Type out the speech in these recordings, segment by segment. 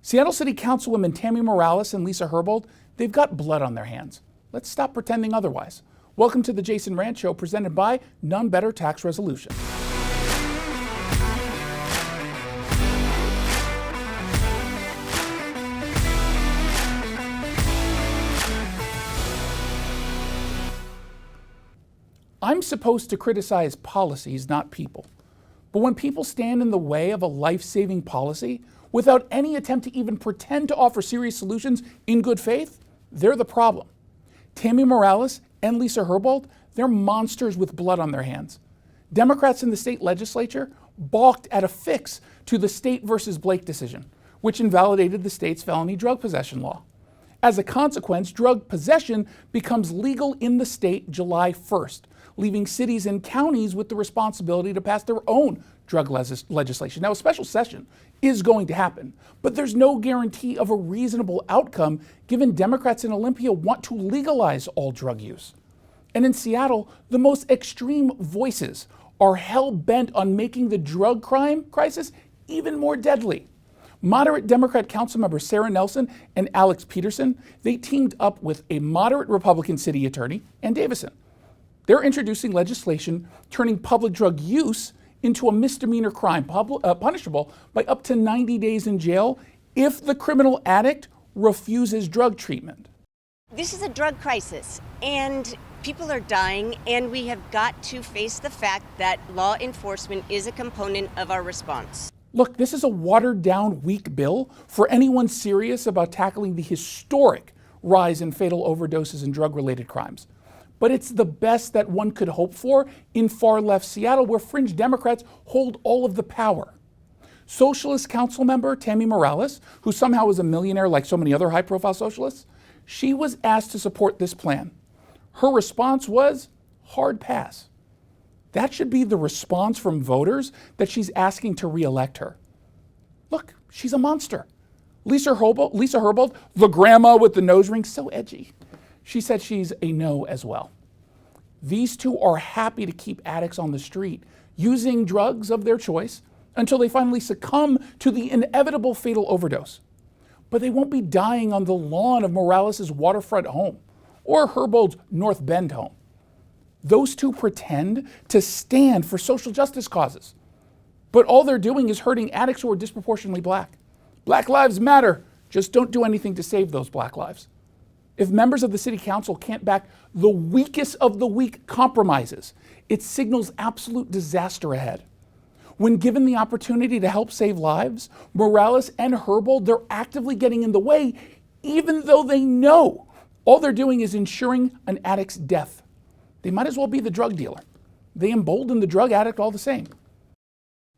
Seattle City Councilwomen Tammy Morales and Lisa Herbold, they've got blood on their hands. Let's stop pretending otherwise. Welcome to the Jason Rantz Show, presented by None Better Tax Resolution. I'm supposed to criticize policies, not people. But when people stand in the way of a life-saving policy without any attempt to even pretend to offer serious solutions in good faith, they're the problem. Tammy Morales and Lisa Herbold, they're monsters with blood on their hands. Democrats in the state legislature balked at a fix to the State versus Blake decision, which invalidated the state's felony drug possession law. As a consequence, drug possession becomes legal in the state July 1st, leaving cities and counties with the responsibility to pass their own drug legislation. Now, a special session is going to happen, but there's no guarantee of a reasonable outcome given Democrats in Olympia want to legalize all drug use. And in Seattle, the most extreme voices are hell-bent on making the drug crime crisis even more deadly. Moderate Democrat councilmembers Sarah Nelson and Alex Peterson, they teamed up with a moderate Republican city attorney, Ann Davison. They're introducing legislation turning public drug use into a misdemeanor crime, punishable by up to 90 days in jail if the criminal addict refuses drug treatment. This is a drug crisis, and people are dying, and we have got to face the fact that law enforcement is a component of our response. Look, this is a watered-down, weak bill for anyone serious about tackling the historic rise in fatal overdoses and drug-related crimes. But it's the best that one could hope for in far-left Seattle, where fringe Democrats hold all of the power. Socialist council member Tammy Morales, who somehow is a millionaire like so many other high-profile socialists, she was asked to support this plan. Her response was hard pass. That should be the response from voters that she's asking to re-elect her. Look, she's a monster. Lisa Herbold, the grandma with the nose ring, so edgy. She said she's a no as well. These two are happy to keep addicts on the street, using drugs of their choice until they finally succumb to the inevitable fatal overdose. But they won't be dying on the lawn of Morales' waterfront home or Herbold's North Bend home. Those two pretend to stand for social justice causes, but all they're doing is hurting addicts who are disproportionately black. Black lives matter. Just don't do anything to save those black lives. If members of the city council can't back the weakest of the weak compromises, it signals absolute disaster ahead. When given the opportunity to help save lives, Morales and Herbold, they're actively getting in the way, even though they know all they're doing is ensuring an addict's death. They might as well be the drug dealer. They embolden the drug addict all the same.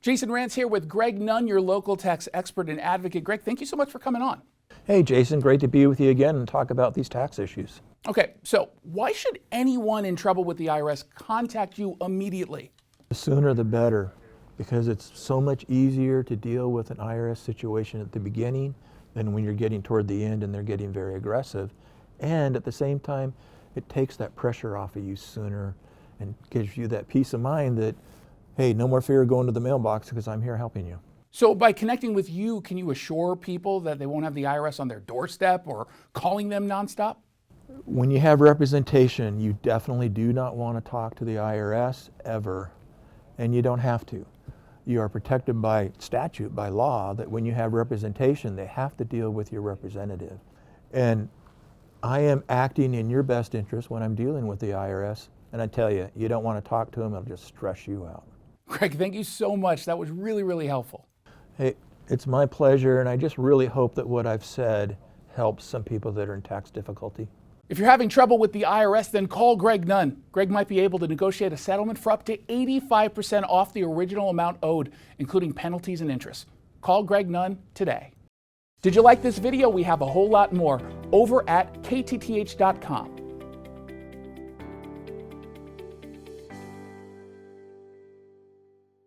Jason Rantz here with Greg Nunn, your local tax expert and advocate. Greg, thank you so much for coming on. Hey, Jason, great to be with you again and talk about these tax issues. Okay, so why should anyone in trouble with the IRS contact you immediately? The sooner the better, because it's so much easier to deal with an IRS situation at the beginning than when you're getting toward the end and they're getting very aggressive. And at the same time, it takes that pressure off of you sooner and gives you that peace of mind that, hey, no more fear of going to the mailbox because I'm here helping you. So by connecting with you, can you assure people that they won't have the IRS on their doorstep or calling them nonstop? When you have representation, you definitely do not want to talk to the IRS ever, and you don't have to. You are protected by statute, by law, that when you have representation, they have to deal with your representative. And I am acting in your best interest when I'm dealing with the IRS, and I tell you, you don't want to talk to them, it'll just stress you out. Greg, thank you so much. That was really, really helpful. Hey, it's my pleasure, and I just really hope that what I've said helps some people that are in tax difficulty. If you're having trouble with the IRS, then call Greg Nunn. Greg might be able to negotiate a settlement for up to 85% off the original amount owed, including penalties and interest. Call Greg Nunn today. Did you like this video? We have a whole lot more over at KTTH.com.